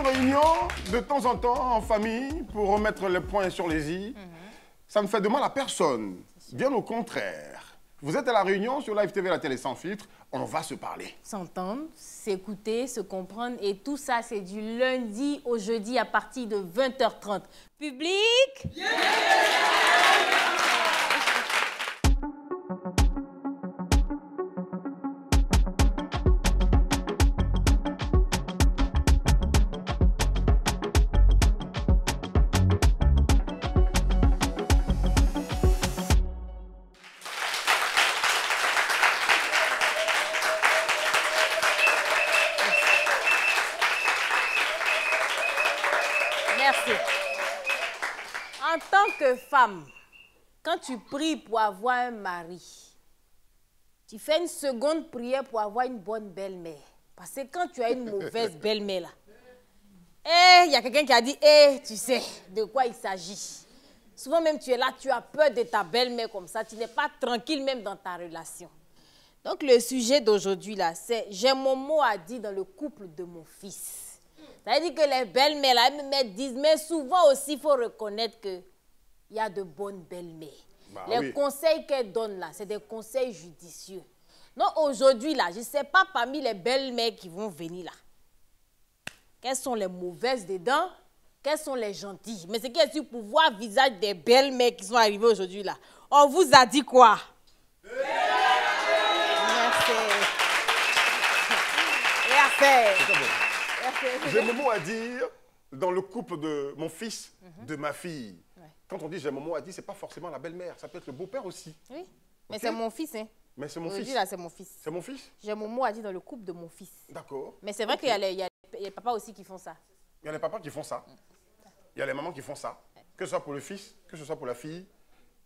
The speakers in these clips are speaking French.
réunion de temps en temps en famille pour remettre les points sur les i. Ça ne fait de mal à personne. Bien au contraire. Vous êtes à la réunion sur Live TV, la télé sans filtre. On va se parler. S'entendre, s'écouter, se comprendre. Et tout ça, c'est du lundi au jeudi à partir de 20h30. Public? Yeah! Merci. En tant que femme, quand tu pries pour avoir un mari, tu fais une seconde prière pour avoir une bonne belle-mère. Parce que quand tu as une mauvaise belle-mère, là, il y a quelqu'un qui a dit, tu sais de quoi il s'agit. Souvent même tu es là, tu as peur de ta belle-mère comme ça, tu n'es pas tranquille même dans ta relation. Donc le sujet d'aujourd'hui là, c'est j'ai mon mot à dire dans le couple de mon fils. Ça veut dire que les belles-mères, là, disent, mais souvent aussi, il faut reconnaître qu'il y a de bonnes belles-mères. Les conseils qu'elles donnent là, c'est des conseils judicieux. Non, aujourd'hui, là, je ne sais pas parmi les belles-mères qui vont venir là, quelles sont les mauvaises dedans, quelles sont les gentilles. Mais c'est qu'est-ce que pour voir le visage des belles-mères qui sont arrivées aujourd'hui là, on vous a dit quoi? Merci. Merci. J'ai mon mot à dire dans le couple de mon fils, de ma fille. Ouais. Quand on dit j'ai mon mot à dire, ce n'est pas forcément la belle-mère, ça peut être le beau-père aussi. Oui, mais c'est mon fils. Hein. Mais c'est mon fils. Là, c'est mon fils. C'est mon fils? J'ai mon mot à dire dans le couple de mon fils. D'accord. Mais c'est vrai qu'il y a les papas aussi qui font ça. Il y a les papas qui font ça. Il y a les mamans qui font ça. Que ce soit pour le fils, que ce soit pour la fille,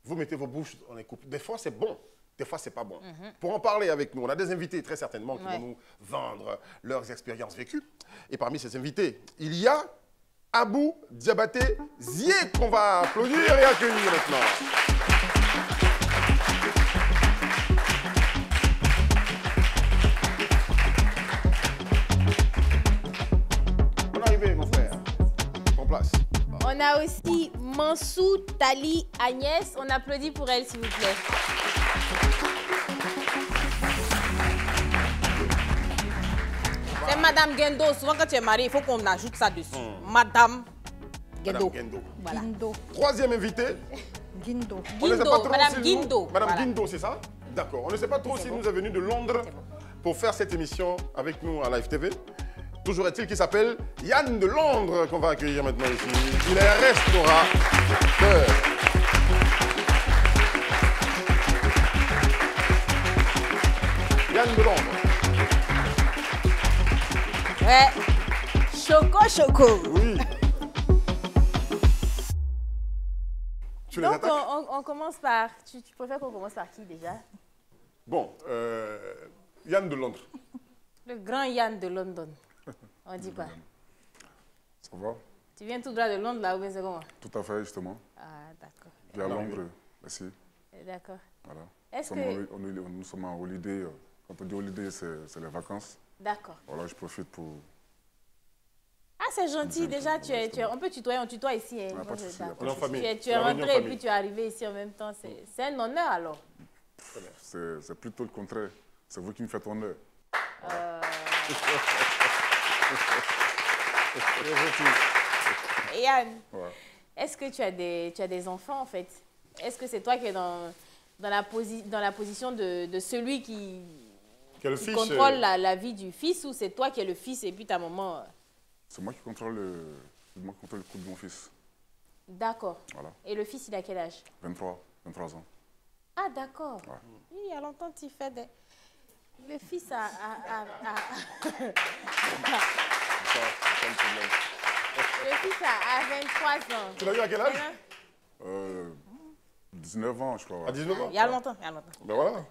vous mettez vos bouches dans les couples. Des fois, c'est bon. Des fois, ce n'est pas bon. Pour en parler avec nous, on a des invités très certainement qui vont nous vendre leurs expériences vécues. Et parmi ces invités, il y a Abou Diabaté Zié qu'on va applaudir et accueillir maintenant. Bonne arrivée, mon frère. Prends place. On a aussi Mansou Tali Agnès. On applaudit pour elle, s'il vous plaît. C'est Madame Gendo. Souvent, quand tu es marié, il faut qu'on ajoute ça dessus. Madame Gendo. Voilà. Guindo. Troisième invité. Guindo. Madame Guindo. Madame Guindo, c'est ça? D'accord. On ne sait pas trop s'il nous est venu de Londres pour faire cette émission avec nous à Live TV. Toujours est-il qu'il s'appelle Yann de Londres qu'on va accueillir maintenant ici. Il est restaurateur. Yann de Londres. Ouais. Choco. Oui. Donc, on commence par... Tu préfères qu'on commence par qui déjà? Bon, Yann de Londres. Le grand Yann de London. On dit quoi? Ça va? Tu viens tout droit de Londres là ou bien c'est comment? Tout à fait, justement. Ah, d'accord. Je viens à Londres, merci. D'accord. Voilà. Est-ce que... Nous sommes en holiday. Quand on dit holiday, c'est les vacances. D'accord. Voilà, je profite pour... Ah, c'est gentil. Déjà, on peut tutoyer, on tutoie ici. Hein. Ah, pas de souci, tu es rentré et puis tu es arrivé ici en même temps. C'est un honneur alors. C'est plutôt le contraire. C'est vous qui me faites honneur. Yann, est-ce que tu as des enfants en fait? Est-ce que c'est toi qui es dans la position de celui qui contrôle la vie du fils ou c'est toi qui es le fils et puis ta maman? C'est moi qui contrôle le couple de mon fils. D'accord. Voilà. Et le fils, il a quel âge? 23 ans. Ah, d'accord. Ouais. Oui, il y a longtemps, tu fais des... Le fils a... Le fils a 23 ans. Tu l'as eu à quel âge? 19 ans, je crois. Ouais. À 19 ans? Il y a longtemps, Ben voilà.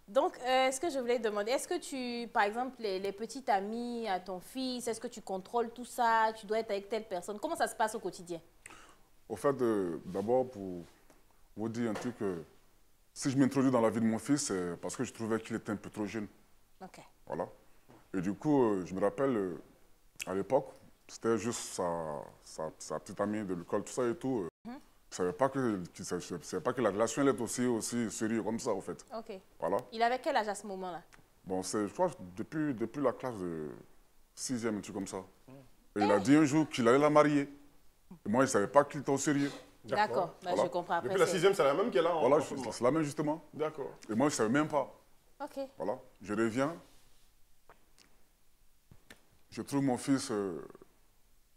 Donc, ce que je voulais demander, est-ce que tu, par exemple, les petites amies à ton fils, est-ce que tu contrôles tout ça? Tu dois être avec telle personne? Comment ça se passe au quotidien? Au fait, d'abord, pour vous dire un truc, si je m'introduis dans la vie de mon fils, c'est parce que je trouvais qu'il était un peu trop jeune. Ok. Voilà. Et du coup, je me rappelle, à l'époque, C'était juste sa petite amie de l'école, tout ça et tout. Je ne savais pas que la relation allait être aussi sérieuse comme ça, en fait. Ok. Voilà. Il avait quel âge à ce moment-là? Bon, je crois, depuis la classe de 6e, un truc comme ça. Et il a dit un jour qu'il allait la marier. Et moi, je ne savais pas qu'il était au sérieux. D'accord, ben, Voilà. je comprends après. Depuis la 6e, c'est la même qu'elle a en Voilà, ce moment. c'est la même, justement. D'accord. Et moi, je ne savais même pas. Ok. Voilà. Je reviens. Je trouve mon fils...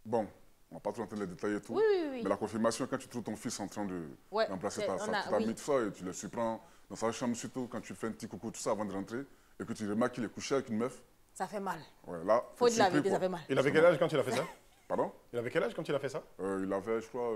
bon, on ne va pas trop rentrer dans les détails et tout. Oui, oui, oui. Mais la confirmation, quand tu trouves ton fils en train Ouais, d'embrasser c'est- ta on a- famille, oui. tout ça, et tu le surprends dans sa chambre, surtout quand tu fais un petit coucou, tout ça, avant de rentrer, et que tu remarques qu'il est couché avec une meuf. Ça fait mal. Ouais, là, Faut t'es de la surpris, vérité, ça quoi. fait mal. Il avait quel âge quand il a fait ça? Pardon? Il avait quel âge quand il a fait ça? Il avait, je crois,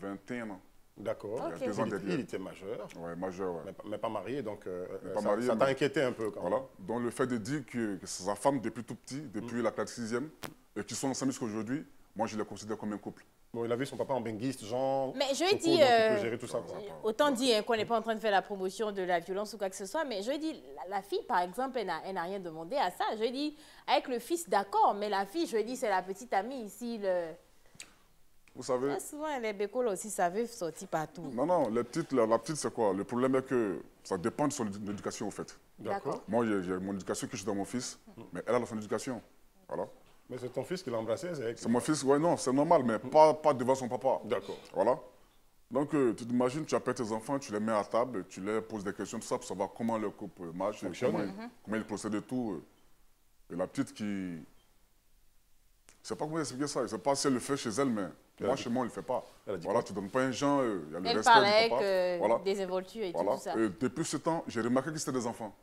21 ans. D'accord. Ok. Il y a 2 ans derrière. Il était majeur, Ouais, majeur, ouais. mais pas marié, donc pas ça marié, ça t'a mais- inquiété un peu quand même. Voilà. Donc le fait de dire que c'est sa femme depuis tout petit, depuis la classe 6e, et qu'ils sont ensemble jusqu'à aujourd'hui, moi je les considère comme un couple. Bon, il a vu son papa en benguiste, genre... Mais je lui ai Coco, dit, donc il peut gérer tout ça, quoi. autant dire qu'on n'est pas en train de faire la promotion de la violence ou quoi que ce soit, mais je lui ai dit, la fille, par exemple, elle n'a rien demandé à ça. Je lui ai dit, avec le fils, d'accord, mais la fille, je lui ai dit, c'est la petite amie ici. Vous savez, Souvent, les bécoles aussi, ça veut sortir partout. non, non, la petite c'est quoi? Le problème est que ça dépend de son éducation, au fait. D'accord. Moi, j'ai mon éducation que je donne à mon fils, mais elle a son éducation. Voilà. Mais c'est ton fils qui l'a embrassé, c'est avec C'est mon fils, ouais, non, c'est normal, mais pas devant son papa. D'accord. Voilà. Donc, tu t'imagines, tu appelles tes enfants, tu les mets à table, tu leur poses des questions, tout ça, pour savoir comment le couple marche, Fonctionne. comment ils procèdent et tout. Et la petite qui... Je ne sais pas comment expliquer ça. Je ne sais pas si elle le fait chez elle, mais moi, chez moi, on ne le fait pas. Elle a dit Voilà, quoi? tu ne donnes pas un genre, il y a le Elle respect parle du avec papa. Voilà. des involtures et Voilà. tout ça. Et depuis ce temps, j'ai remarqué que c'était des enfants.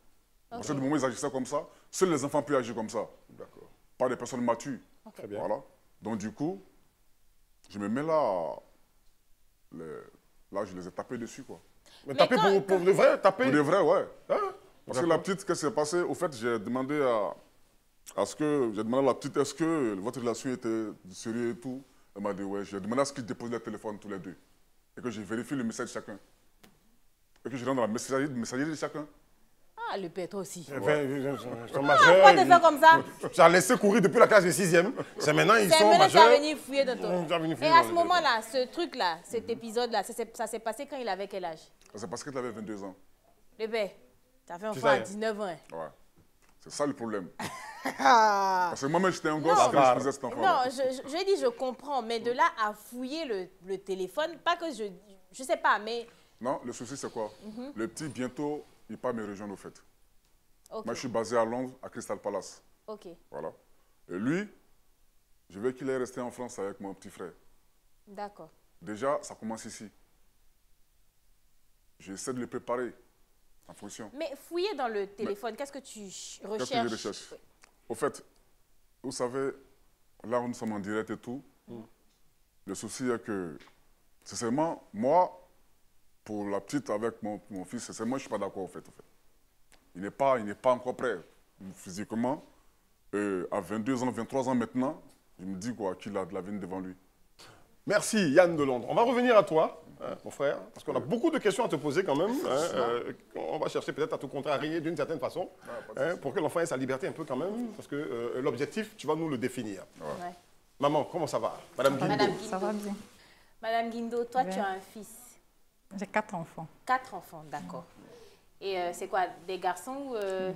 Parce que Ok. du moment où ils agissaient comme ça, seuls les enfants peuvent agir comme ça. D'accord. Pas des personnes matures. Très bien. Voilà. Donc, du coup, je me mets là. Là, je les ai tapés dessus, quoi. Mais Mais taper quand- pour de vrai, taper. Pour de vrai, ouais. Hein? Parce que la petite, qu'est-ce qui s'est passé? Au fait, j'ai demandé j'ai demandé à la petite, est-ce que votre relation était sérieuse et tout? Elle m'a dit, ouais. J'ai demandé à ce qu'ils déposent le téléphone tous les deux. Et que je vérifie le message de chacun. Et que je rentre dans la messagerie de chacun. Ah, le père, toi aussi. Ils sont Pourquoi majeurs. tu fais comme ça? Tu as laissé courir depuis la classe de 6e. C'est maintenant, ils C'est sont maintenant que tu vas majeurs. venir fouiller dans ton... Tu vas venir fouiller Et dans à le ce moment-là, ce truc-là, cet épisode-là, ça s'est passé quand il avait quel âge? C'est parce qu'elle avait 22 ans. Le père, tu as fait un C'est enfant à ça. 19 ans. hein. Ouais. C'est ça le problème. Ah. Parce que moi-même, j'étais un gosse Non. quand je faisais cet enfant. Non, je dis je comprends, mais de là à fouiller le téléphone, pas que je sais pas, mais... Non, le souci, c'est quoi? Le petit, bientôt, il part me rejoindre, au fait. Ok, Moi, je suis basé à Londres, à Crystal Palace. ok, Voilà. Et lui, je veux qu'il est resté en France avec mon petit frère. d'accord. Déjà, ça commence ici. J'essaie de le préparer en fonction. Mais fouiller dans le téléphone, qu'est-ce que tu Qu'est-ce que recherches? je recherche? Au fait, vous savez, là où nous sommes en direct et tout, le souci est que, sincèrement, moi, pour la petite avec mon fils, sincèrement, je ne suis pas d'accord, au fait. Il n'est pas encore prêt physiquement. À 22 ans, 23 ans maintenant, je me dis quoi, qu'il a de la vie devant lui. Merci Yann de Londres. On va revenir à toi, mon frère, parce qu'on a beaucoup de questions à te poser quand même. On va chercher peut-être à te contrarier d'une certaine façon, pour que l'enfant ait sa liberté un peu quand même, parce que l'objectif, tu vas nous le définir. Ouais. Maman, comment ça va? Madame Guindo. Madame Guindo. Ça va bien. Madame Guindo, toi, Oui. tu as un fils. J'ai 4 enfants. 4 enfants, d'accord. Et c'est quoi, des garçons ou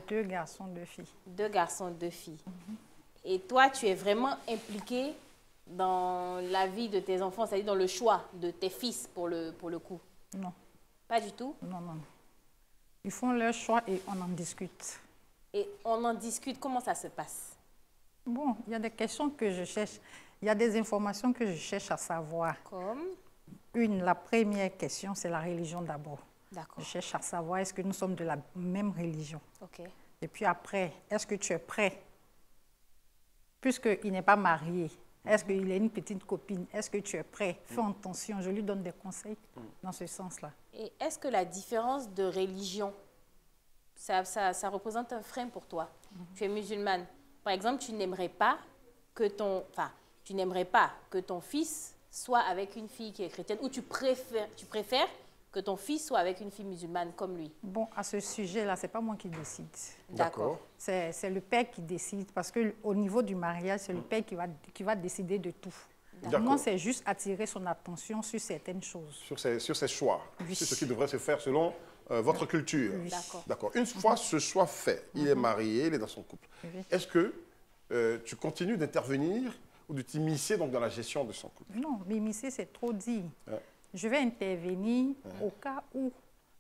2 garçons, 2 filles. 2 garçons, 2 filles? Et toi, tu es vraiment impliquée dans la vie de tes enfants, c'est-à-dire dans le choix de tes fils pour le coup? Non, Pas du tout? non, non. Ils font leur choix et on en discute. Et on en discute, comment ça se passe? Bon, il y a des questions que je cherche. Il y a des informations que je cherche à savoir. Comme? La première question, c'est la religion d'abord. D'accord, Je cherche à savoir est-ce que nous sommes de la même religion. ok. Et puis après, est-ce que tu es prêt? Puisqu'il n'est pas marié, est-ce qu'il a une petite copine? Est-ce que tu es prêt? Fais attention, je lui donne des conseils dans ce sens-là. Et est-ce que la différence de religion, ça représente un frein pour toi? Tu es musulmane. Par exemple, tu n'aimerais pas que ton fils soit avec une fille qui est chrétienne, ou tu préfères que ton fils soit avec une fille musulmane comme lui? Bon, à ce sujet-là, ce n'est pas moi qui décide. D'accord. C'est le père qui décide parce qu'au niveau du mariage, c'est le père qui va décider de tout. Moi, c'est juste attirer son attention sur certaines choses. Sur ses choix. Oui. C'est ce qui devrait se faire selon votre culture. Oui. D'accord. Une fois ce choix fait, il est marié, il est dans son couple. Oui. Est-ce que tu continues d'intervenir ou de t'immiscer dans la gestion de son couple? Non, m'immiscer, c'est trop dit. Ouais. Je vais intervenir au cas où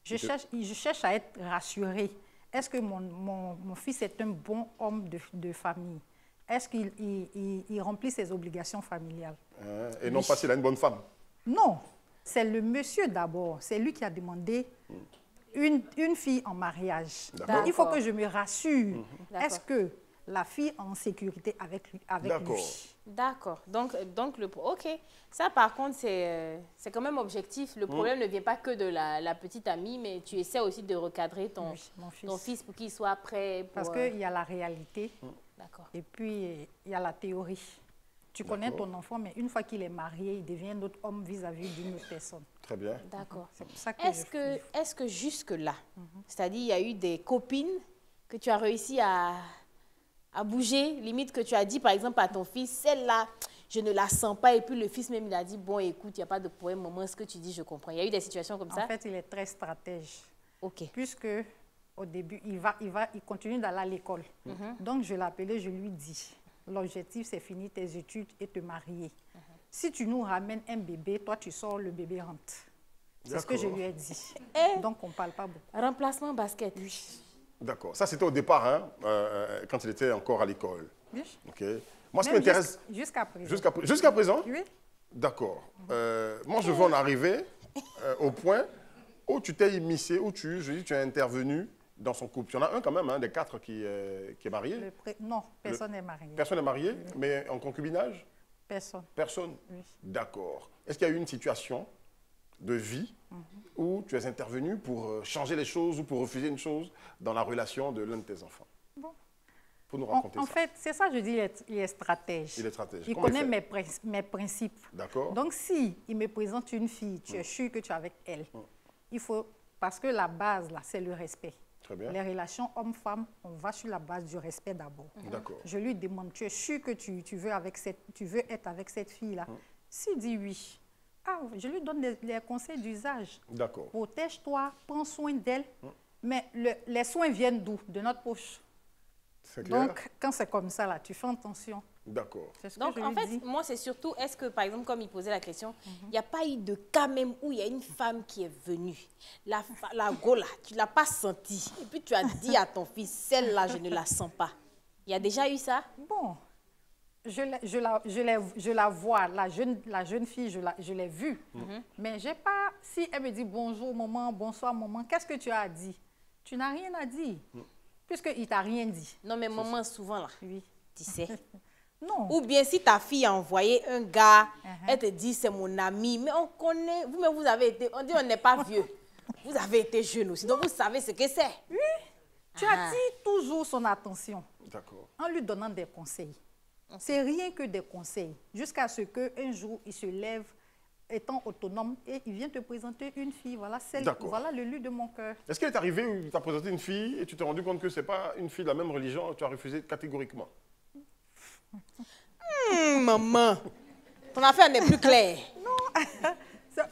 je cherche à être rassurée. Est-ce que mon fils est un bon homme de famille? Est-ce qu'il remplit ses obligations familiales? Et non pas s'il a une bonne femme? Non, c'est le monsieur d'abord. C'est lui qui a demandé une fille en mariage. Donc, il faut que je me rassure. Est-ce que la fille est en sécurité avec lui? D'accord. Donc ok. Ça, par contre, c'est quand même objectif. Le problème ne vient pas que de la petite amie, mais tu essaies aussi de recadrer ton fils pour qu'il soit prêt. Parce qu'il y a la réalité. D'accord. Et puis, il y a la théorie. Tu connais ton enfant, mais une fois qu'il est marié, il devient un autre homme vis-à-vis d'une autre personne. Très bien. D'accord. C'est pour ça que Est-ce que jusque-là, c'est-à-dire il y a eu des copines que tu as réussi à bouger, limite que tu as dit par exemple à ton fils, celle-là, je ne la sens pas, et puis le fils même il a dit, bon écoute, il n'y a pas de problème, maman, ce que tu dis, je comprends. Il y a eu des situations comme ça? En fait, il est très stratège. Ok. Puisque au début, il continue d'aller à l'école. Donc, je l'ai appelé, je lui dis, l'objectif, c'est finir tes études et te marier. Si tu nous ramènes un bébé, toi, tu sors, le bébé rentre. C'est ce que je lui ai dit. Donc, on ne parle pas beaucoup. Remplacement basket. Oui. D'accord. Ça, c'était au départ, hein, quand il était encore à l'école. Oui. OK. Moi, ce qui m'intéresse... Jusqu'à présent. Jusqu'à présent? Oui. D'accord. Moi, je veux en arriver au point où tu t'es immiscé, où tu as intervenu dans son couple. Il y en a un quand même, des 4 qui est marié. Non, personne n'est marié. Personne n'est marié, mais en concubinage? Personne. Personne? Oui. D'accord. Est-ce qu'il y a eu une situation de vie où tu es intervenu pour changer les choses ou pour refuser une chose dans la relation de l'un de tes enfants? Bon. Pour nous raconter ça. En fait, c'est ça, je dis, il est stratège. Il est stratège. Il connaît mes principes. D'accord. Donc, si il me présente une fille, tu es sûr que tu es avec elle. Il faut, parce que la base, là, c'est le respect. Très bien. Les relations homme-femme, on va sur la base du respect d'abord. D'accord. Je lui demande, tu es sûr que tu veux être avec cette fille-là? S'il dit oui, je lui donne les conseils d'usage. D'accord. Protège-toi, prends soin d'elle. Mais les soins viennent d'où? De notre poche. C'est clair? Donc, quand c'est comme ça, là, tu fais attention. D'accord. C'est ce que Donc, je en lui fait, dis. moi, c'est surtout, est-ce que, par exemple, comme il posait la question, il n'y a pas eu de cas même où il y a une femme qui est venue, la gola, tu ne l'as pas sentie, et puis tu as dit à ton fils, celle-là, je ne la sens pas. Il y a déjà eu ça? Bon, je la vois, la jeune fille, je l'ai vue. Mais j'ai pas, si elle me dit bonjour maman, bonsoir maman, qu'est-ce que tu as dit? Tu n'as rien à dire, puisqu'il ne t'a rien dit. Non, mais maman, souvent, là, Oui. tu sais. Non. Ou bien si ta fille a envoyé un gars, elle te dit c'est mon ami, mais on connaît, vous avez été, on dit on n'est pas vieux. Vous avez été jeune aussi, donc vous savez ce que c'est. Oui, tu attires toujours son attention D'accord. en lui donnant des conseils. C'est rien que des conseils, jusqu'à ce qu'un jour, il se lève, étant autonome, et il vient te présenter une fille. Voilà, voilà le lieu de mon cœur. Est-ce qu'il est arrivé où il t'a présenté une fille et tu t'es rendu compte que ce n'est pas une fille de la même religion et tu as refusé catégoriquement? Maman, ton affaire n'est plus claire.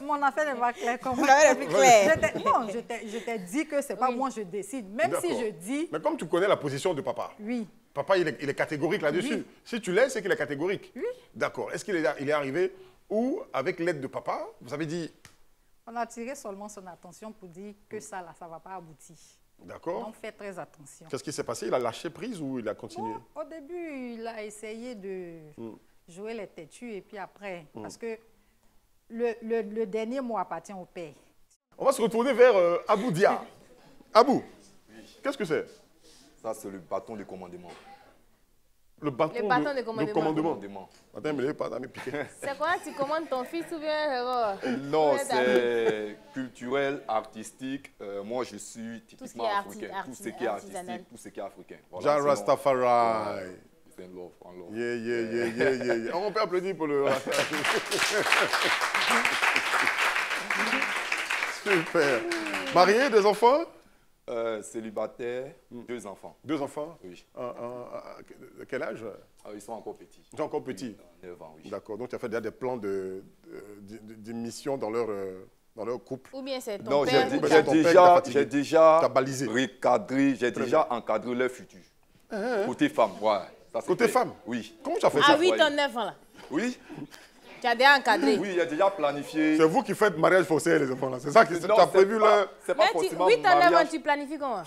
Mon affaire n'est pas claire comme Ton affaire n'est plus claire. Non, je t'ai dit que ce n'est pas moi je décide. Même si je dis... Mais comme tu connais la position de papa, oui. Papa, il est catégorique là-dessus. Oui. Si tu l'es, c'est qu'il est catégorique. Oui. D'accord. Est-ce qu'il est arrivé où, avec l'aide de papa, vous avez dit... On a attiré seulement son attention pour dire que ça, là, ça ne va pas aboutir. D'accord. Donc, fais très attention. Qu'est-ce qui s'est passé? Il a lâché prise ou il a continué? Bon, au début, il a essayé de jouer les têtus et puis après, parce que le dernier mot appartient au père. On va se retourner vers Abou Dia. Abou, qu'est-ce que c'est? Ça, c'est le bâton de commandement. Le bâton de commandement. Attends, mais pas dans mes piquets. C'est quoi? Tu commandes ton fils ou bien... Non, c'est culturel, artistique. Moi, je suis typiquement africain. Tout ce qui est artistique, tout ce qui est africain. Voilà, Jean Rastafari. C'est un love, un love. Yeah. On peut applaudir pour le... Super. Marié, des enfants? Célibataire, 2 enfants. 2 enfants? Oui. Quel âge? Ils sont encore petits. Ils sont encore petits? 9 ans, oui. D'accord, donc tu as fait déjà des plans d'émission dans leur couple? Ou bien c'est ton Non, père? j'ai déjà balisé. recadré, j'ai déjà encadré leur futur. Côté femme, ouais. Ça, Côté femme? Oui. Comment tu as fait ça? À 8 ans, 9 ans là. Oui. Tu as déjà encadré? Oui, j'ai déjà planifié. C'est vous qui faites mariage forcé les enfants là, c'est ça que tu as prévu là? C'est pas Mais forcément 8 ans, 9 ans, mariage. tu planifies comment?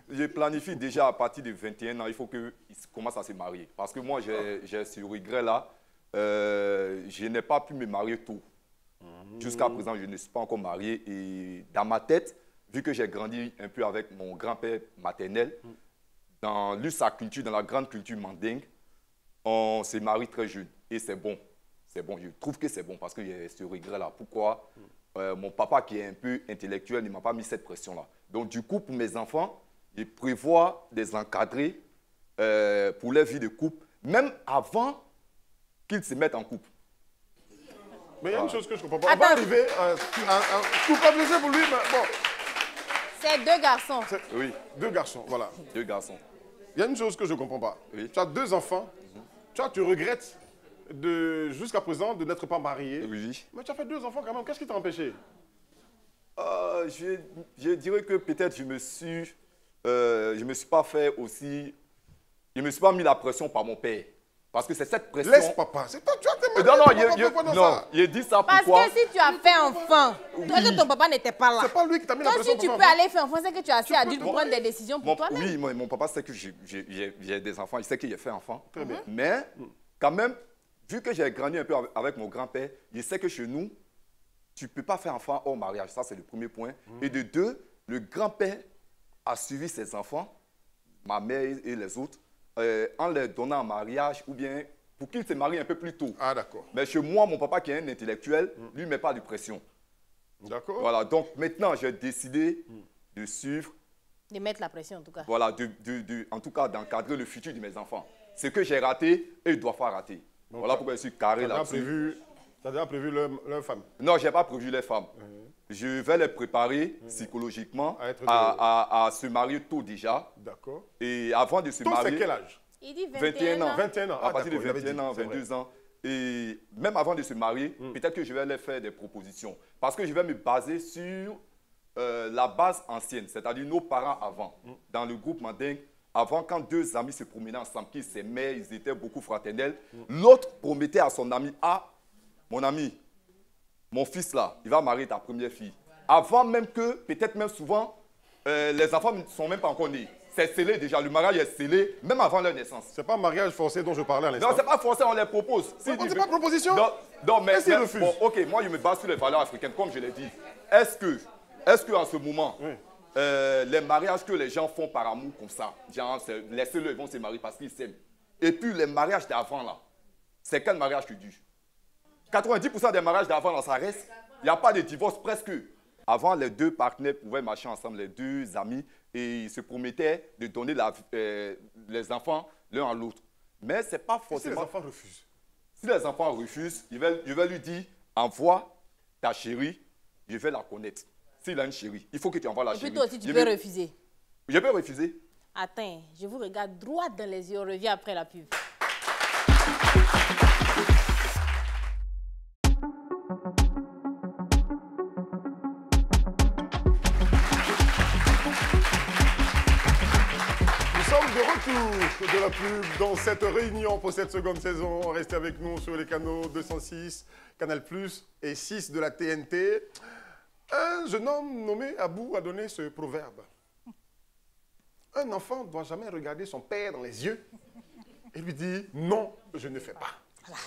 Je planifie déjà à partir de 21 ans, il faut qu'ils commencent à se marier. Parce que moi, j'ai ce regret-là. Je n'ai pas pu me marier tôt. Jusqu'à présent, je ne suis pas encore marié. Et dans ma tête, vu que j'ai grandi un peu avec mon grand-père maternel, dans sa culture, dans la grande culture mandingue, on se marie très jeune. Et c'est bon. C'est bon. Je trouve que c'est bon parce qu'il y a ce regret-là. Pourquoi? Mon papa, qui est un peu intellectuel, ne m'a pas mis cette pression-là. Donc, du coup, pour mes enfants, je prévois de les encadrer pour leur vie de couple, même avant qu'ils se mettent en couple. Mais il y a une chose que je ne comprends pas. On va arriver à culpabiliser pour lui, mais bon. C'est 2 garçons. Oui. 2 garçons, voilà. 2 garçons. Il y a une chose que je ne comprends pas. Oui. Tu as 2 enfants, tu regrettes jusqu'à présent de n'être pas marié. Oui. Mais tu as fait 2 enfants quand même, qu'est-ce qui t'a empêché? Je dirais que peut-être je me suis pas fait aussi, je me suis pas mis la pression par mon père. Parce que c'est cette pression. Laisse papa, c'est pas tu as tes il dit ça Parce pourquoi? que si tu as fait enfant, toi que ton papa n'était pas là. C'est pas lui qui t'a mis la Toi, pression. si tu pour peux aller faire enfant, c'est que tu es assez adulte pour prendre des décisions pour toi-même. Oui, mon papa sait que j'ai des enfants, il sait que j'ai fait enfant. Très bien. Mais quand même, vu que j'ai grandi un peu avec mon grand-père, il sait que chez nous, tu ne peux pas faire enfant hors mariage. Ça, c'est le premier point. Et de 2, le grand-père a suivi ses enfants, ma mère et les autres, en les donnant en mariage ou bien pour qu'ils se marient un peu plus tôt. Ah, d'accord. Mais chez moi, mon papa qui est un intellectuel, lui ne met pas de pression. D'accord. Voilà, donc maintenant, j'ai décidé de suivre, De mettre la pression en tout cas. voilà, en tout cas d'encadrer le futur de mes enfants. Ce que j'ai raté, eux ne doivent pas rater. Donc, voilà pourquoi je suis carré là-dessus. Tu as déjà prévu leur femme? Non, je n'ai pas prévu les femmes. Je vais les préparer psychologiquement à se marier tôt déjà. D'accord. Et avant de se Tôt, marier... c'est quel âge? Il dit 21 ans. 21 ans. À partir de 21 ans, 22 ans. Et même avant de se marier, peut-être que je vais leur faire des propositions. Parce que je vais me baser sur la base ancienne, c'est-à-dire nos parents avant. Dans le groupe mandingue, avant, quand 2 amis se promenaient ensemble, qu'ils s'aimaient, ils étaient beaucoup fraternels, l'autre promettait à son ami, ah, mon ami, mon fils là, il va marier ta première fille. Avant même que, peut-être même souvent, les enfants ne sont même pas encore nés. C'est scellé déjà, le mariage est scellé, même avant leur naissance. C'est pas mariage forcé dont je parlais à l'instant. Non, c'est pas forcé, on les propose. C'est pas proposition? Non, mais refuse? Bon, ok, moi je me base sur les valeurs africaines, comme je l'ai dit. Est-ce que en ce moment, les mariages que les gens font par amour comme ça, genre, laissez-le, ils vont se marier parce qu'ils s'aiment. Et puis les mariages d'avant là, c'est quel mariage qui dure? 90% des mariages d'avant là, ça reste. Il n'y a pas de divorce presque. Avant, les 2 partenaires pouvaient marcher ensemble, les 2 amis, et ils se promettaient de donner les enfants l'un à l'autre. Mais ce n'est pas forcément... Si les enfants refusent? Si les enfants refusent, je vais lui dire, envoie ta chérie, je vais la connaître. S'il a une chérie, il faut que tu envoies la chérie. Et puis toi aussi, tu peux refuser. Je peux refuser. Attends, je vous regarde droit dans les yeux, on revient après la pub. De retour de la pub dans cette réunion pour cette seconde saison. Restez avec nous sur les canaux 206, Canal+, et 6 de la TNT. Un jeune homme nommé Abou a donné ce proverbe. Un enfant ne doit jamais regarder son père dans les yeux et lui dire « Non, je ne fais pas ». Voilà.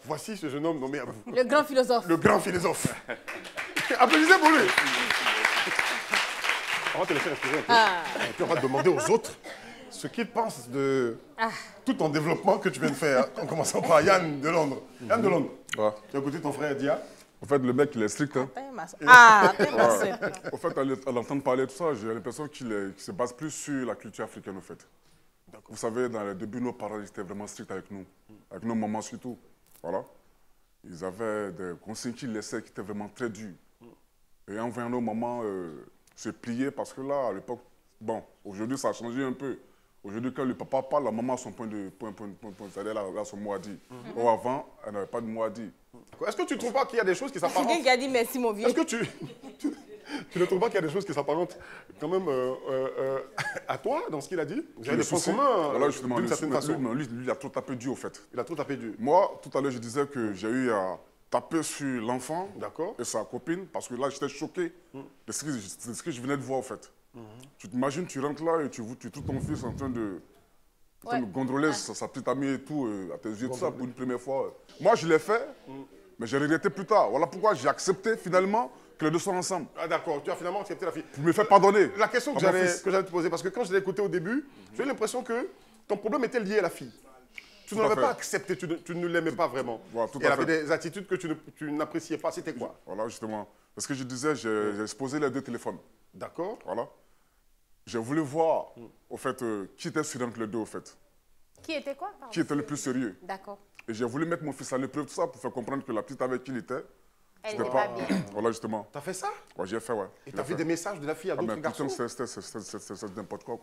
Voici ce jeune homme nommé Abou. Le grand philosophe. Le grand philosophe. Applaudissez pour lui. On va te laisser respirer un peu. Et puis on va demander aux autres ce qu'ils pensent de tout ton développement que tu viens de faire, en commençant par Yann de Londres. Yann de Londres, tu as écouté ton frère Dia? En fait, le mec, il est strict. Hein. Ouais. En fait, à l'entendre parler de tout ça, j'ai l'impression qu'il se base plus sur la culture africaine, en fait. Vous savez, dans les débuts, nos parents étaient vraiment stricts avec nous, avec nos mamans surtout. Voilà. Ils avaient des consignes qu'ils laissaient qui étaient vraiment très dures. Et en voyant nos mamans se plier, parce que là, à l'époque, bon, aujourd'hui, ça a changé un peu. Aujourd'hui, quand le papa parle, la maman a son point, c'est-à-dire là, son mot à dire. Or, avant, elle n'avait pas de mot à dire. Est-ce que tu ne trouves pas qu'il y a des choses qui s'apparentent? Quelqu'un qui a dit merci, mon vieux. Est-ce que tu ne trouves pas qu'il y a des choses qui s'apparentent quand même à toi, dans ce qu'il a dit? Vous avez des points communs voilà, justement, d'une certaine façon. Lui, il a trop tapé dur, au fait. Il a trop tapé dur. Moi, tout à l'heure, je disais que j'ai eu à taper sur l'enfant et sa copine, parce que là, j'étais choqué de ce que je venais de voir, au fait. Tu t'imagines, tu rentres là et tu trouves ton fils en train de gondoler sa petite amie et tout, à tes yeux, tout ça, pour une première fois. Moi, je l'ai fait, mais j'ai regretté plus tard. Voilà pourquoi j'ai accepté finalement que les deux soient ensemble. Ah d'accord, tu as finalement accepté la fille. Pour me faire pardonner. La question que j'allais te poser, parce que quand je l'ai écouté au début, j'ai eu l'impression que ton problème était lié à la fille. Tu ne l'avais pas accepté, tu ne l'aimais pas vraiment. Voilà, elle avait des attitudes que tu n'appréciais pas. C'était quoi? Voilà, justement. Parce que je disais, j'ai exposé les deux téléphones. D'accord. Voilà. J'ai voulu voir, au fait, qui était sérieux entre les deux, au fait. Qui était quoi? Pardon. Qui était le plus sérieux. D'accord. Et j'ai voulu mettre mon fils à l'épreuve, tout ça, pour faire comprendre que la petite avec qui il était, elle n'était pas bien. Voilà, justement. T'as fait ça? Ouais, j'ai fait, ouais. Et t'as vu des messages de la fille à d'autres garçons? C'est n'importe quoi.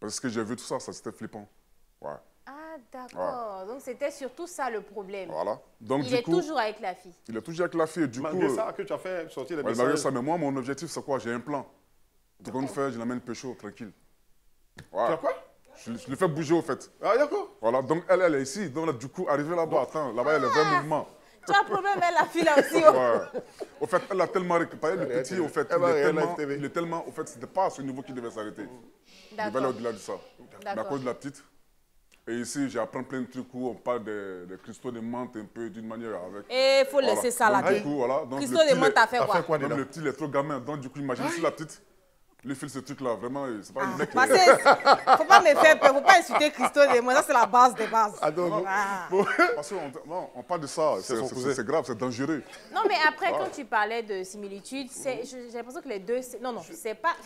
Parce que j'ai vu tout ça, c'était flippant. Ouais. Ah, d'accord. Ouais. Donc, c'était surtout ça le problème. Voilà. Donc, il est toujours avec la fille. Il est toujours avec la fille. Du malgré coup, ça, que tu as fait sortir les messages. Malgré ça, mais moi, mon objectif, c'est quoi? J'ai un plan. Tout compte fait, je l'amène pécho, tranquille. Ouais. Tu as quoi? Je le fais bouger, au fait. Ah, d'accord. Voilà, donc elle est ici. Donc, là, du coup, arrivé là-bas, attends, là-bas, il y a le vrai mouvement. Tu as un problème avec la fille là aussi. Ouais. Au fait, elle a tellement récupéré le petit, au fait, il est tellement, au fait, c'était pas à ce niveau qu'il devait s'arrêter. Il devait aller au-delà de ça. À cause de la petite. Et ici, j'apprends plein de trucs où on parle des cristaux de menthe un peu d'une manière avec. Et il faut laisser ça là. Du coup, voilà. Donc, cristaux de menthe, t'as fait quoi? Même le petit, il est trop gamin. Donc, du coup, imagine si la petite lui file ce truc-là. Vraiment, c'est pas le mec. Faut pas me faire peur. Faut pas insulter cristaux de menthe. Ça, c'est la base des bases. Ah, donc, parce qu'on parle de ça. C'est grave, c'est dangereux. Non, mais après, quand tu parlais de similitude, j'ai l'impression que les deux. Non, c'est pas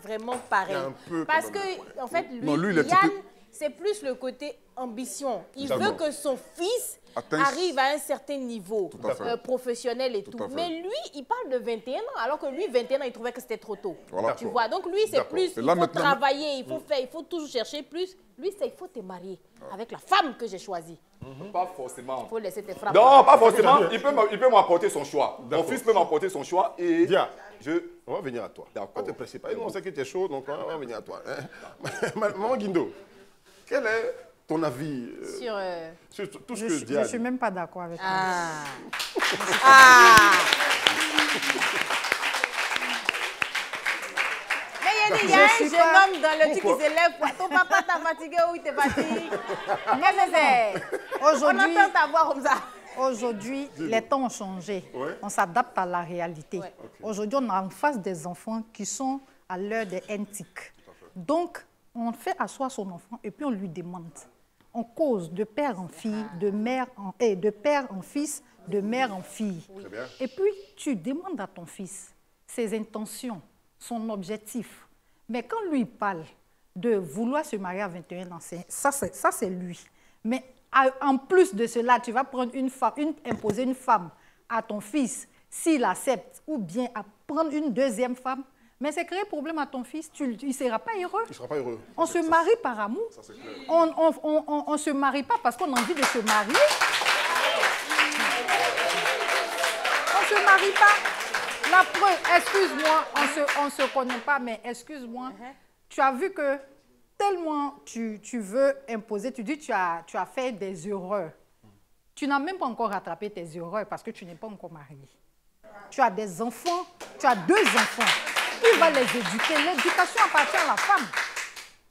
vraiment pareil. Parce que, en fait, lui, Yann, c'est plus le côté ambition. Il veut que son fils arrive à un certain niveau professionnel et tout. Mais lui, il parle de 21 ans, alors que lui, 21 ans, il trouvait que c'était trop tôt. Voilà. Tu vois, donc lui, c'est plus, il faut travailler, il faut faire, il faut toujours chercher plus. Lui, c'est il faut te marier avec la femme que j'ai choisie. Pas forcément. Il faut laisser tes frappes. Non, pas forcément. Il peut m'apporter son choix. Mon fils peut m'apporter son choix et on va venir à toi. D'accord. Ne te pressez pas. On sait que tu es chaud, donc on va venir à toi. Maman Guindo, quel est ton avis sur tout ce que je dis? Je ne suis même pas d'accord avec toi. Mais il y a un jeune homme dans le truc qui s'élève. Ton papa t'a fatigué ou il t'est fatigué? On entend ta voix comme ça. Aujourd'hui, les temps ont changé. On s'adapte à la réalité. Aujourd'hui, on est en face des enfants qui sont à l'heure des NTIC. Donc, on fait asseoir son enfant et puis on lui demande. On cause de père en fille, de père en fils, de mère en fille. Et puis, tu demandes à ton fils ses intentions, son objectif. Mais quand lui parle de vouloir se marier à 21 ans, ça c'est lui. Mais en plus de cela, tu vas prendre imposer une femme à ton fils, s'il accepte, ou bien à prendre une deuxième femme. Mais c'est créer problème à ton fils, il ne sera pas heureux. Il ne sera pas heureux. On se marie par amour. Ça, on ne se marie pas parce qu'on a envie de se marier. On ne se marie pas. La preuve, excuse-moi, on ne se connaît pas, mais excuse-moi, tu as vu que tellement tu veux imposer, tu dis que tu as fait des erreurs. Tu n'as même pas encore rattrapé tes erreurs parce que tu n'es pas encore marié. Tu as des enfants, tu as 2 enfants. Qui va les éduquer? L'éducation appartient à la femme.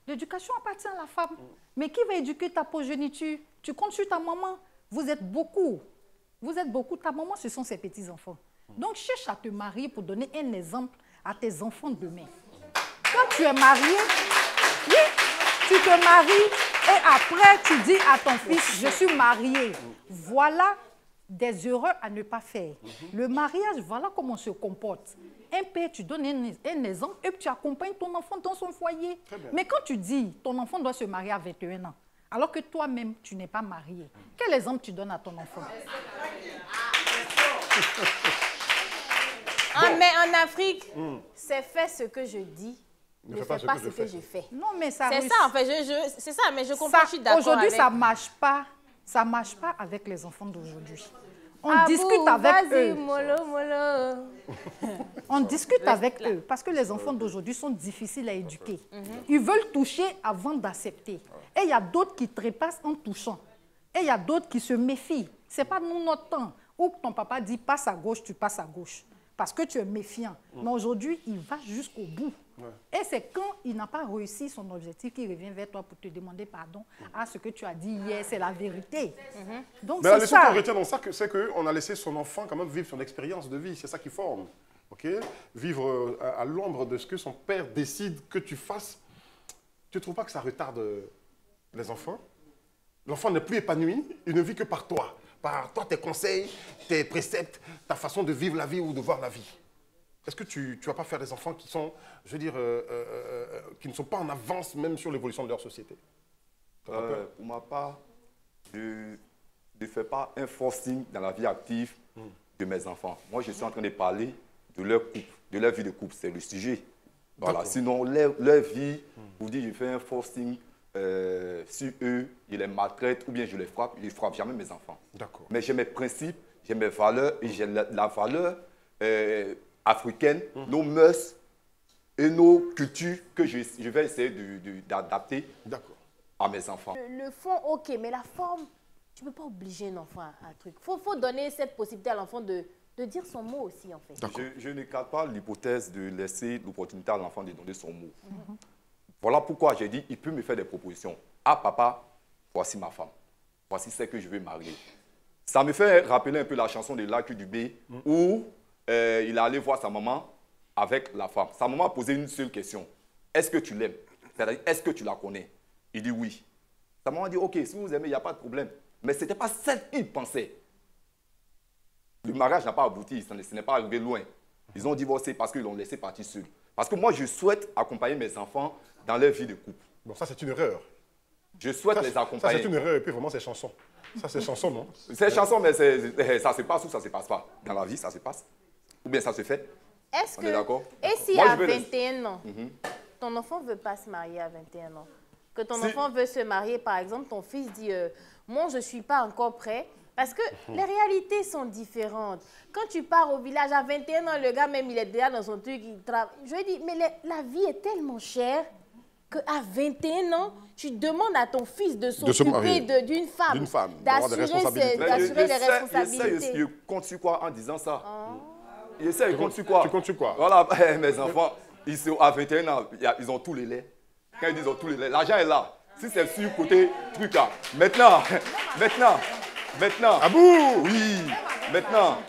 L'éducation appartient à la femme. Mais qui va éduquer ta progéniture? Tu comptes sur ta maman. Vous êtes beaucoup. Vous êtes beaucoup. Ta maman, ce sont ses petits-enfants. Donc, cherche à te marier pour donner un exemple à tes enfants demain. Quand tu es marié, oui, tu te maries et après, tu dis à ton fils, je suis marié. Voilà des erreurs à ne pas faire. Le mariage, voilà comment on se comporte. Un père, tu donnes un exemple et tu accompagnes ton enfant dans son foyer. Mais quand tu dis, ton enfant doit se marier à 21 ans, alors que toi-même, tu n'es pas marié, quel exemple tu donnes à ton enfant? Mais en Afrique, c'est faire ce que je dis, ne fais pas ce que je fais. Non, mais ça... C'est ça, en fait. C'est ça, mais je comprends, je suis d'accord avec... Aujourd'hui, ça ne marche pas. Ça ne marche pas avec les enfants d'aujourd'hui. On discute avec eux. Mollo, mollo. On discute avec eux parce que les enfants d'aujourd'hui sont difficiles à éduquer. Ils veulent toucher avant d'accepter. Et il y a d'autres qui trépassent en touchant. Et il y a d'autres qui se méfient. Ce n'est pas nous notre temps où ton papa dit passe à gauche, tu passes à gauche. Parce que tu es méfiant. Mais aujourd'hui, il va jusqu'au bout. Et c'est quand il n'a pas réussi son objectif qu'il revient vers toi pour te demander pardon. Ah, ce que tu as dit hier, c'est la vérité. Donc, mais la leçon qu'on retient dans ça, c'est qu'on a laissé son enfant quand même vivre son expérience de vie. C'est ça qui forme. Okay? Vivre à l'ombre de ce que son père décide que tu fasses. Tu ne trouves pas que ça retarde les enfants? L'enfant n'est plus épanoui, il ne vit que par toi. Par toi, tes conseils, tes préceptes, ta façon de vivre la vie ou de voir la vie. Est-ce que tu ne vas pas faire des enfants qui sont, je veux dire, qui ne sont pas en avance même sur l'évolution de leur société? Pour ma part, je ne fais pas un forcing dans la vie active de mes enfants. Moi, je suis en train de parler de leur couple, de leur vie de couple. C'est le sujet. Voilà. Sinon, leur vie, vous dites, je fais un forcing sur eux, je les maltraite ou bien je les frappe. Je ne frappe jamais mes enfants. Mais j'ai mes principes, j'ai mes valeurs et j'ai la valeur africaine, nos mœurs et nos cultures que je vais essayer d'adapter à mes enfants. Le fond, ok, mais la forme, tu ne peux pas obliger un enfant à un truc. Il faut donner cette possibilité à l'enfant de dire son mot aussi, en fait. Je n'écarte pas l'hypothèse de laisser l'opportunité à l'enfant de donner son mot. Voilà pourquoi j'ai dit, il peut me faire des propositions. Ah, papa, voici ma femme. Voici celle que je veux marier. Ça me fait rappeler un peu la chanson de Lucky Dubé où il est allé voir sa maman avec la femme. Sa maman a posé une seule question. Est-ce que tu l'aimes? C'est-à-dire, est-ce que tu la connais? Il dit oui. Sa maman dit, ok, si vous aimez, il n'y a pas de problème. Mais ce n'était pas celle qu'il pensait. Le mariage n'a pas abouti, ce n'est pas arrivé loin. Ils ont divorcé parce qu'ils l'ont laissé partir seul. Parce que moi, je souhaite accompagner mes enfants dans leur vie de couple. Bon, ça, c'est une erreur. Je souhaite les accompagner. Ça, c'est une erreur. Et puis, vraiment, c'est chanson. Ça, c'est chanson, non? C'est chanson, mais ça se passe ou ça ne se passe pas. Dans la vie, ça se passe. Ou bien ça se fait. Est-ce que... On est d'accord? Et si à 21 ans, ton enfant ne veut pas se marier à 21 ans, que ton enfant veut se marier, par exemple, ton fils dit moi, je ne suis pas encore prêt. Parce que les réalités sont différentes. Quand tu pars au village à 21 ans, le gars même, il est déjà dans son truc, il travaille. Je lui dis, mais la vie est tellement chère qu'à 21 ans, tu demandes à ton fils de s'occuper d'une femme, d'assurer les responsabilités. Je compte sur quoi en disant ça? Je compte sur quoi? Tu comptes sur quoi? Voilà, mes enfants, ils sont à 21 ans, ils ont tous les laits. Quand ils disent tous les laits, l'argent est là. Si c'est sur côté truc là. Maintenant, Abou! Oui, maintenant,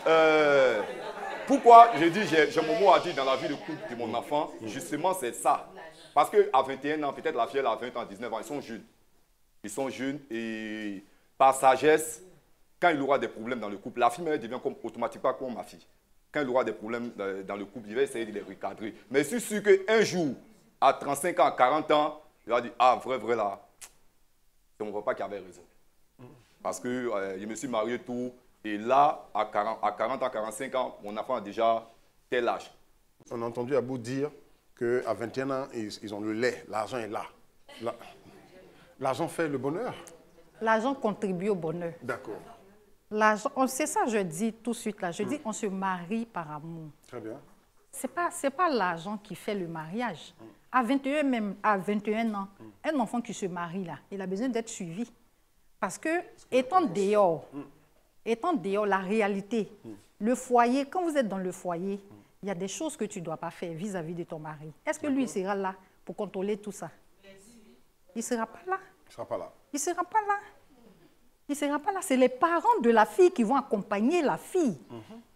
pourquoi j'ai dit, j'ai mon mot à dire dans la vie de couple de mon enfant, justement c'est ça. Parce qu'à 21 ans, peut-être la fille elle a 20 ans, 19 ans, ils sont jeunes. Ils sont jeunes et par sagesse, quand il aura des problèmes dans le couple, la fille elle devient automatiquement comme ma fille. Quand il aura des problèmes dans le couple, il va essayer de les recadrer. Mais je suis sûr qu'un jour, à 35 ans, 40 ans, il va dire, ah vrai là, c'est mon papa qui avait raison. Parce que je me suis marié tôt. Et là, à 40 ans, 45 ans, mon enfant a déjà tel âge. On a entendu Abou dire qu'à 21 ans, ils ont le lait. L'argent est là. L'argent fait le bonheur? L'argent contribue au bonheur. D'accord. C'est ça je dis tout de suite là. Je dis on se marie par amour. Très bien. C'est pas l'argent qui fait le mariage. À 21 ans, un enfant qui se marie là, il a besoin d'être suivi. Parce que, étant dehors, la réalité, le foyer, quand vous êtes dans le foyer, il y a des choses que tu ne dois pas faire vis-à-vis de ton mari. Est-ce que lui, il sera là pour contrôler tout ça? Il ne sera pas là. Il ne sera pas là. Il ne sera pas là. Il ne sera pas là. C'est les parents de la fille qui vont accompagner la fille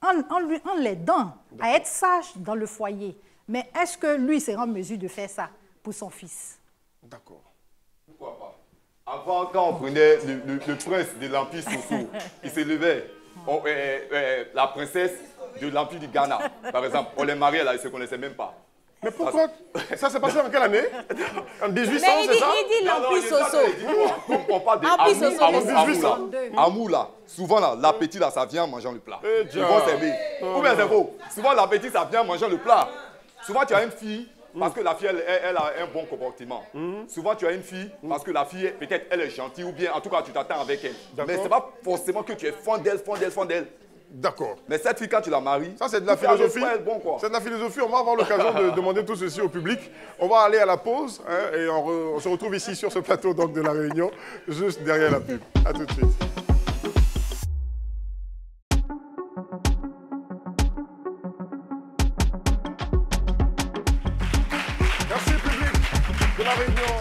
en l'aidant à être sage dans le foyer. Mais est-ce que lui sera en mesure de faire ça pour son fils? D'accord. Pourquoi pas? Avant, quand on prenait le prince de l'Empire Soso, il se levait. La princesse de l'Empire du Ghana, par exemple, on les mariait là, ils ne se connaissaient même pas. Mais pourquoi? Ça s'est passé en quelle année? En 1800, Mais c'est ça? il dit l'ampli soso. Comme on parle de Ampli soso. amour là, souvent là, l'appétit là, ça vient en mangeant le plat. Eh, Ils vont s'aimer. Ou bien c'est faux. Souvent l'appétit, ça vient en mangeant le plat. Souvent tu as une fille, parce que la fille, elle a un bon comportement. Souvent tu as une fille, parce que la fille, peut-être elle est gentille, ou bien en tout cas tu t'attends avec elle. Mais ce n'est pas forcément que tu es fond d'elle. D'accord. Mais cette fille, quand tu la maries, Ça, c'est de la tout est avec philosophie. toi, elle est bon, quoi. C'est de la philosophie. On va avoir l'occasion de demander tout ceci au public. On va aller à la pause hein, et on se retrouve ici sur ce plateau donc, de La Réunion, juste derrière la pub. À tout de suite. Merci, public de La Réunion.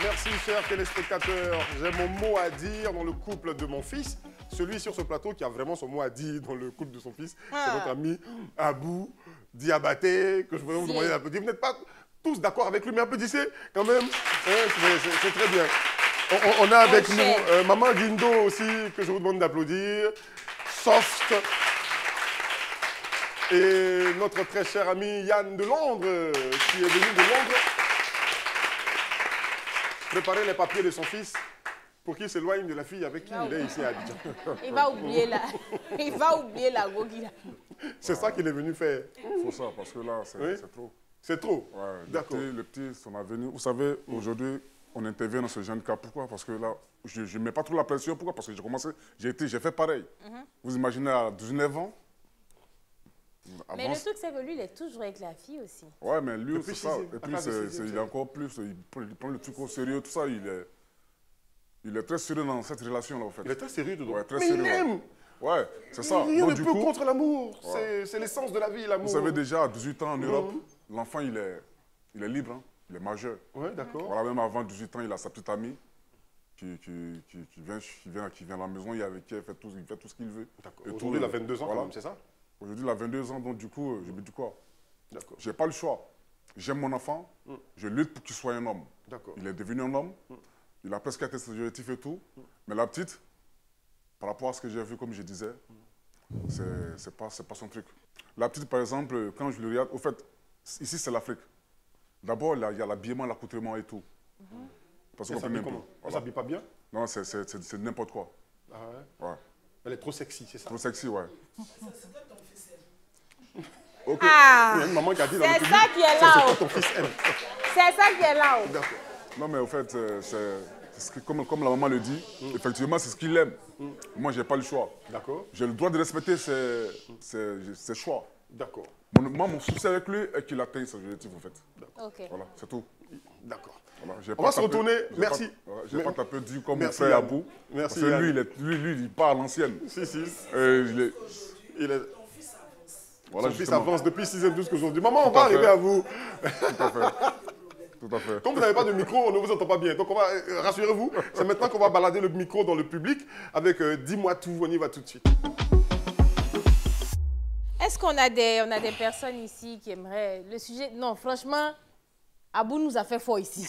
Merci, chers téléspectateurs. J'ai mon mot à dire dans le couple de mon fils. Celui sur ce plateau qui a vraiment son mot à dire dans le couple de son fils, c'est notre ami Abou Diabaté, que je voudrais vous demander d'applaudir. Vous n'êtes pas tous d'accord avec lui, mais applaudissez quand même. C'est très bien. On a avec nous Maman Guindo aussi, que je vous demande d'applaudir. Soft. Et notre très cher ami Yann de Londres, qui est venu de Londres préparer les papiers de son fils pour qu'il s'éloigne de la fille avec qui il est ici à Abidjan. Il va oublier la Gogila. C'est ça qu'il est venu faire. Il faut ça, parce que là, c'est trop. C'est trop. Ouais, D'accord. le petit, son avenir. Vous savez, aujourd'hui, on intervient dans ce genre de cas. Pourquoi? Parce que là, je ne mets pas trop la pression. Pourquoi? Parce que j'ai fait pareil. Vous imaginez à 19 ans. Mais le truc, c'est que lui, il est toujours avec la fille aussi. Ouais, mais lui, Depuis c'est ça. sixième. Et puis, À travers sixième, il est encore plus. Il prend le truc au sérieux, tout ça. Il est très sérieux dans cette relation-là, en fait. Il est très sérieux dedans. Ouais, très Mais sérieux. il aime. Ouais, c'est ça. Rien Donc, ne du peut coup, contre l'amour. C'est l'essence de la vie, l'amour. vous savez déjà, à 18 ans en Europe, l'enfant, il est libre, hein. Il est majeur. Ouais, d'accord. Voilà, même avant 18 ans, il a sa petite amie qui vient à la maison, il est avec elle, il fait tout ce qu'il veut. D'accord. Et Aujourd'hui, il a 22 ans, voilà. quand même, c'est ça? Aujourd'hui, il a 22 ans, donc du coup, je me dis quoi? D'accord. J'ai pas le choix. J'aime mon enfant, je lutte pour qu'il soit un homme. D'accord. Il est devenu un homme, il a presque été objectif et tout, mais la petite, par rapport à ce que j'ai vu, comme je disais, c'est pas son truc. La petite, par exemple, quand je le regarde, au fait, ici c'est l'Afrique. D'abord, il y a l'habillement, l'accoutrement et tout. Parce Elle qu'on s'habille peut comment? Elle s'habille pas bien? Non, c'est n'importe quoi. Ah ouais? Ouais. Elle est trop sexy, c'est ça? Trop sexy, ouais. Ok. Il y a une maman qui a dit dans le C'est public, ça qui est c'est là. ce que ton fils aime. C'est ça qui est là. D'accord. Non, mais au fait, comme la maman le dit, effectivement, c'est ce qu'il aime. Moi, je n'ai pas le choix. D'accord. J'ai le droit de respecter ses choix. D'accord. Moi, mon souci avec lui est qu'il atteigne ses objectifs, en fait. Ok. Voilà, c'est tout. D'accord. Voilà, On va se retourner. Merci. Je n'ai pas tapé du comme mon Merci, frère Yann. Abou. Merci, Parce que Yann. lui, il part à l'ancienne. Si, si. Voilà, Son fils justement. avance depuis 6e jusqu'à aujourd'hui. Maman, on Tout va à fait. arriver à vous. Tout à fait. Tout à fait. Comme vous n'avez pas de micro, on ne vous entend pas bien. Donc, on va, rassurez-vous, c'est maintenant qu'on va balader le micro dans le public avec Dis-moi tout. On y va tout de suite. Est-ce qu'on a des personnes ici qui aimeraient le sujet? Non, franchement, Abou nous a fait fort ici.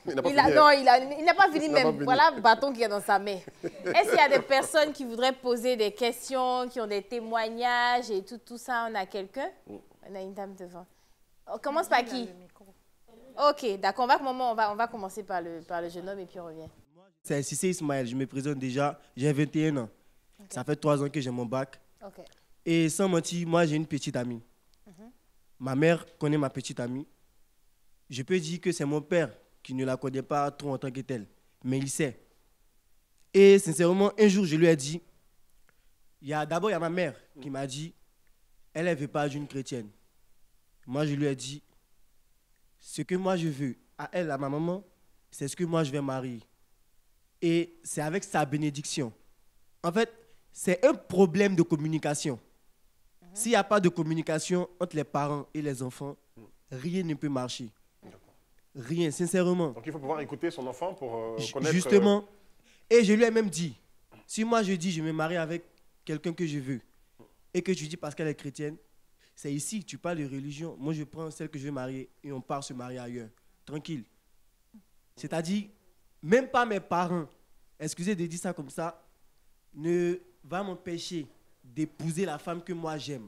Il n'a pas Il fini, non, hein. il n'a pas fini Il n'a même. pas fini. Voilà le bâton qui est dans sa main. Est-ce qu'il y a des personnes qui voudraient poser des questions, qui ont des témoignages et tout ça? On a quelqu'un? On a une dame devant. On commence par qui? Ok, d'accord. On va commencer par le jeune homme et puis on revient. C'est Cissé Ismaël, je me présente déjà, j'ai 21 ans. Okay. Ça fait 3 ans que j'ai mon bac. Ok. Et sans mentir, moi j'ai une petite amie. Ma mère connaît ma petite amie. Je peux dire que c'est mon père qui ne la connaît pas trop en tant que telle, mais il sait. Et sincèrement, un jour je lui ai dit, d'abord il y a ma mère qui m'a dit, elle ne veut pas d'une chrétienne. Moi je lui ai dit, ce que moi je veux, à elle, à ma maman, c'est ce que moi je vais marier. Et c'est avec sa bénédiction. En fait, c'est un problème de communication. S'il n'y a pas de communication entre les parents et les enfants, rien ne peut marcher. Rien, sincèrement. Donc, il faut pouvoir écouter son enfant pour connaître... Justement. Et je lui ai même dit, si moi je dis je me marie avec quelqu'un que je veux, et que tu dis parce qu'elle est chrétienne, c'est ici, tu parles de religion. Moi, je prends celle que je veux marier et on part se marier ailleurs. Tranquille. C'est-à-dire, même pas mes parents, excusez de dire ça comme ça, ne va m'empêcher d'épouser la femme que moi j'aime.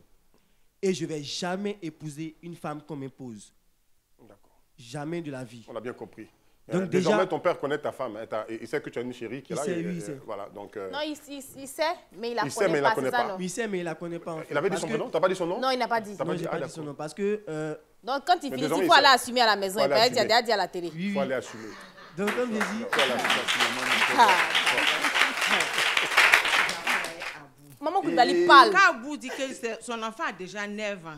Et je ne vais jamais épouser une femme qu'on m'impose. D'accord. Jamais de la vie. On a bien compris. Donc Désormais, déjà, ton père connaît ta femme. Il sait que tu as une chérie qui est là. Il sait, oui, il sait. Voilà, donc, Non, il sait, mais il la il sait, mais il la connaît pas. non? il sait, mais il ne la connaît pas. En fait. il avait dit Parce son que- prénom? Tu n'as pas dit son nom? Non, il n'a pas dit. T'as Non, je n'ai Ah, pas dit d'accord. son nom. Parce que... Donc, quand il Mais finit, désormais, il il faut sait. aller assumer à la maison. Faut Il aller paraît qu'il a assumer. déjà dit à la télé. oui, Il oui. faut aller assumer. Donc, comme j'ai dit... Faut aller assumer. Maman Koulibaly parle. Quand Abou dit que son enfant a déjà 9 ans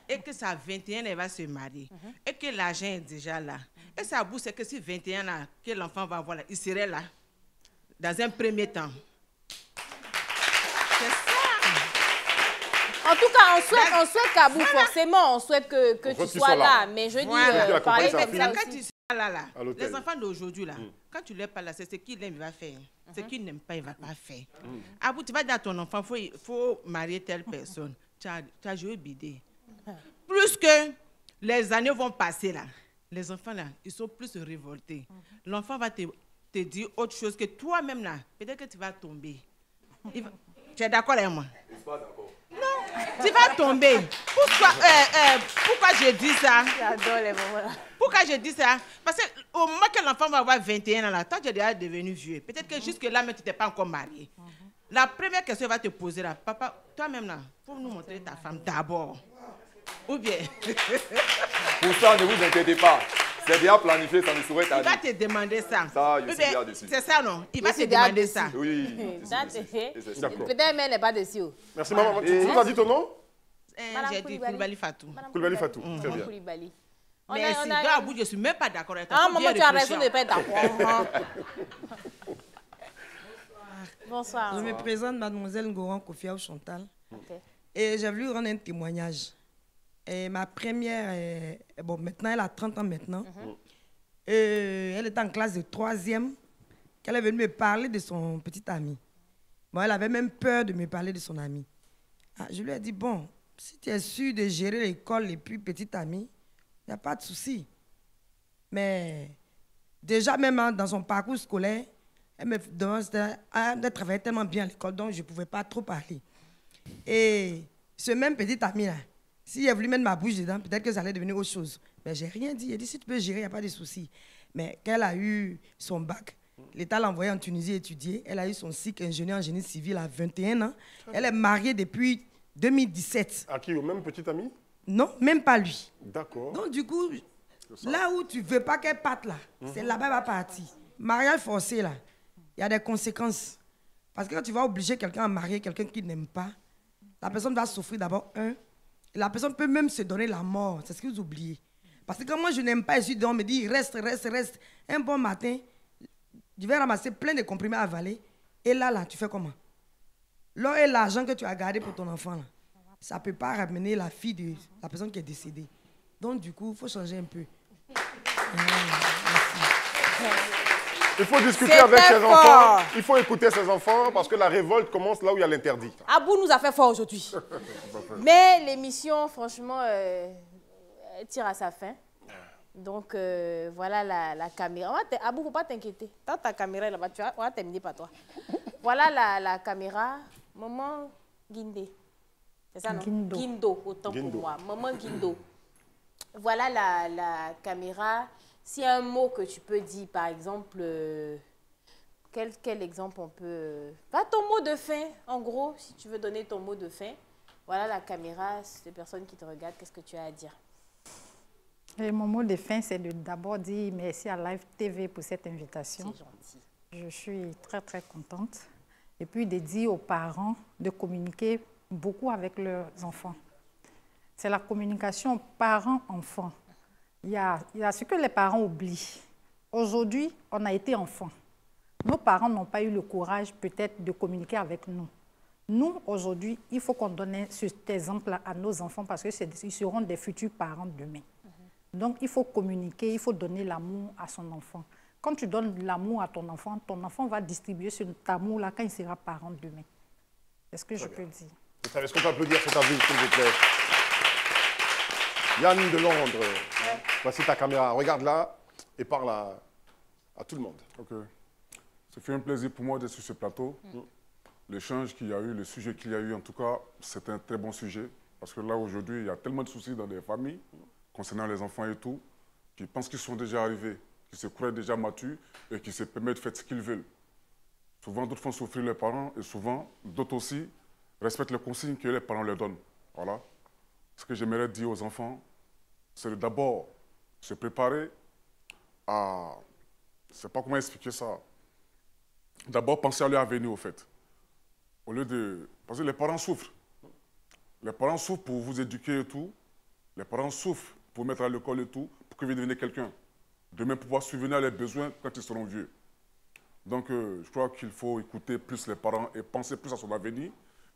et que ça 21 elle va se marier et que l'argent est déjà là. Et ça Abou c'est que si 21 ans que l'enfant va avoir là, il serait là dans un premier temps. C'est ça. En tout cas, on souhaite qu'Abou, forcément, on souhaite que souhaite tu qu'il sois soit là. là. Mais je dis, Voilà. Qu'il parler accompagne sa comme fille. ça Quand tu aussi. seras là, À l'hôtel. les enfants d'aujourd'hui là, quand tu leur parles là, c'est ce qu'il aime, il va faire. Ce qu'il n'aime pas, il va pas faire. Abou, tu vas dire à ton enfant, faut marier telle personne. Tu as joué bidé. Plus que les années vont passer là, les enfants là, ils sont plus révoltés. L'enfant va te dire autre chose que toi-même là, peut-être que tu vas tomber. Tu es d'accord avec moi? Je suis pas d'accord. Tu vas tomber. Pourquoi je dis ça? J'adore les moments là. Pourquoi je dis ça? Parce qu'au moment que l'enfant va avoir 21 ans, là, toi, tu es déjà devenu vieux. Peut-être que jusque-là, mais tu n'étais pas encore marié. La première question va te poser là, papa, toi-même là, pour nous montrer ta femme d'abord. Ou bien, Pour ça, ne vous inquiétez pas. C'est bien planifié, ça ne saurait il va tarder. te demander ça. Ça, je Ou suis bien, bien dessus. c'est ça, non? Il va Je te suis bien demander dessus. ça. Oui. Ça, c'est fait. Et c'est ça. D'accord. Peut-être mais elle n'est pas dessus. Merci, maman. Tu nous as dit ton nom? Madame J'ai dit Koulibaly. Koulibaly Fatou. Madame Koulibaly Fatou. Très Madame bien. Koulibaly. Merci. Dans la bouche, je ne suis même pas d'accord avec toi. Ah, Faut maman, bien tu as réfléchir. raison de ne pas être d'accord. Bonsoir. Je me présente, mademoiselle Ngoran Kofiaou Chantal. Ok. Et j'ai voulu rendre un témoignage. Et ma première, bon, maintenant, elle a 30 ans maintenant. Elle était en classe de 3e, qu'elle est venue me parler de son petit ami. Bon, elle avait même peur de me parler de son ami. Ah, je lui ai dit, bon, si tu es sûr de gérer l'école et puis petit ami, il n'y a pas de souci. Mais déjà, même dans son parcours scolaire, elle me demandait de travailler tellement bien à l'école, donc je ne pouvais pas trop parler. Et ce même petit ami-là, s'il a voulu mettre ma bouche dedans, peut-être que ça allait devenir autre chose. Mais je n'ai rien dit. Il a dit, si tu peux gérer, il n'y a pas de souci. Mais quand elle a eu son bac, l'État l'a envoyée en Tunisie étudier. Elle a eu son cycle ingénieur en génie civil à 21 ans. Elle est mariée depuis 2017. À qui? Au même petit ami? Non, même pas lui. D'accord. Donc, du coup, là où tu ne veux pas qu'elle parte, là, c'est là-bas qu'elle va partir. Mariage forcé, là, il y a des conséquences. Parce que quand tu vas obliger quelqu'un à marier quelqu'un qu'il n'aime pas, la personne va souffrir d'abord, la personne peut même se donner la mort. C'est ce que vous oubliez. Parce que quand moi, je n'aime pas, je suis dedans, on me dit, reste. Un bon matin, je vais ramasser plein de comprimés à avaler. Et là, tu fais comment? L'or et l'argent que tu as gardé pour ton enfant, là, ça ne peut pas ramener la fille de la personne qui est décédée. Donc, du coup, il faut changer un peu. Il faut discuter C'est avec très ses fort. enfants. Il faut écouter ses enfants parce que la révolte commence là où il y a l'interdit. Abou nous a fait fort aujourd'hui. Mais l'émission, franchement, elle tire à sa fin. Donc, voilà la caméra. Abou, il ne faut pas t'inquiéter. Tant ta caméra est là-bas, on va terminer par toi. Voilà la caméra. Maman Guindé. C'est ça, non? Guindo. Guindo, autant Guindo. pour moi. Maman Guindo. Voilà la caméra. S'il y a un mot que tu peux dire, par exemple, quel exemple on peut... Pas ton mot de fin, en gros, si tu veux donner ton mot de fin. Voilà la caméra, les personnes qui te regardent, qu'est-ce que tu as à dire? Et mon mot de fin, c'est de d'abord dire merci à Live TV pour cette invitation. C'est gentil. Je suis très, très contente. Et puis de dire aux parents de communiquer beaucoup avec leurs enfants. C'est la communication parents-enfants. Il y a ce que les parents oublient. Aujourd'hui, on a été enfants. Nos parents n'ont pas eu le courage peut-être de communiquer avec nous. Nous, aujourd'hui, il faut qu'on donne cet exemple à nos enfants parce qu'ils seront des futurs parents demain. Donc, il faut communiquer, il faut donner l'amour à son enfant. Quand tu donnes l'amour à ton enfant va distribuer cet amour-là quand il sera parent demain. C'est ce que je peux dire. Est-ce qu'on peut applaudir cet avis, s'il vous plaît? Yann de Londres, voici ta caméra. Regarde-la et parle à tout le monde. Ok. Ça fait un plaisir pour moi d'être sur ce plateau. L'échange qu'il y a eu, le sujet qu'il y a eu, en tout cas, c'est un très bon sujet. Parce que là, aujourd'hui, il y a tellement de soucis dans les familles, concernant les enfants et tout, qui pensent qu'ils sont déjà arrivés, qui se croient déjà matures et qui se permettent de faire ce qu'ils veulent. Souvent, d'autres font souffrir les parents et souvent, d'autres aussi respectent les consignes que les parents leur donnent. Voilà. Ce que j'aimerais dire aux enfants, c'est d'abord se préparer à... Je ne sais pas comment expliquer ça. D'abord, penser à leur avenir, au fait. Au lieu de... Parce que les parents souffrent. Les parents souffrent pour vous éduquer et tout. Les parents souffrent pour mettre à l'école et tout, pour que vous deveniez quelqu'un. De même pouvoir subvenir à leurs besoins quand ils seront vieux. Donc, je crois qu'il faut écouter plus les parents et penser plus à son avenir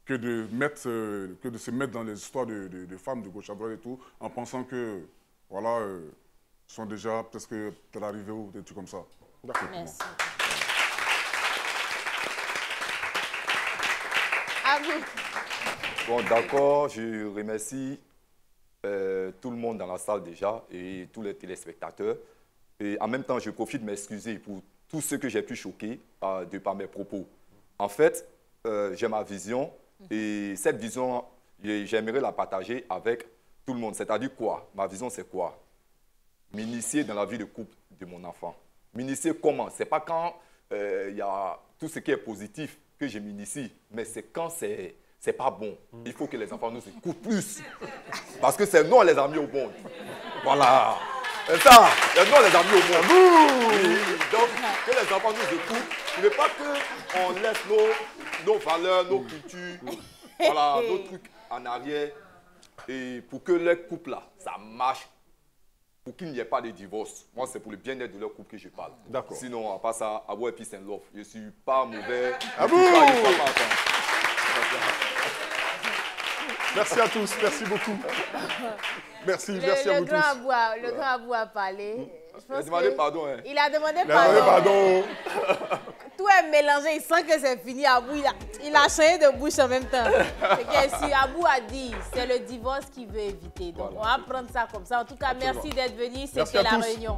que de se mettre dans les histoires de femmes de gauche à droite et tout, en pensant que, voilà, sont déjà peut-être arrivés ou des trucs comme ça. Merci. À vous. Bon, d'accord, je remercie tout le monde dans la salle déjà et tous les téléspectateurs. Et en même temps, je profite de m'excuser pour tout ce que j'ai pu choquer de par mes propos. En fait, j'ai ma vision et cette vision, j'aimerais la partager avec tout le monde. C'est-à-dire quoi? Ma vision, c'est quoi? M'initier dans la vie de couple de mon enfant. M'initier comment? C'est pas quand il y a tout ce qui est positif que je m'initie, mais c'est quand c'est pas bon. Il faut que les enfants nous écoutent plus. Parce que c'est nous les amis au monde. Voilà. C'est ça. C'est nous les amis au monde. Oui. Donc, que les enfants nous écoutent. Il ne faut pas qu'on laisse nos valeurs, nos cultures, voilà, nos trucs en arrière. Et pour que les couples là, ça marche. Pour qu'il n'y ait pas de divorce. Moi, c'est pour le bien-être de leur couple que je parle. D'accord. Sinon, à part ça, I want peace and love. Je ne suis pas mauvais. Merci à tous, merci beaucoup. Merci à vous tous. Le grand Abou a parlé. Il a demandé pardon. Hein. Il a demandé pardon. Tout est mélangé, il sent que c'est fini. Abou, il a changé de bouche en même temps. Si Abou a dit, c'est le divorce qu'il veut éviter. Donc, voilà. On va prendre ça comme ça. En tout cas, merci d'être venu. C'était la réunion.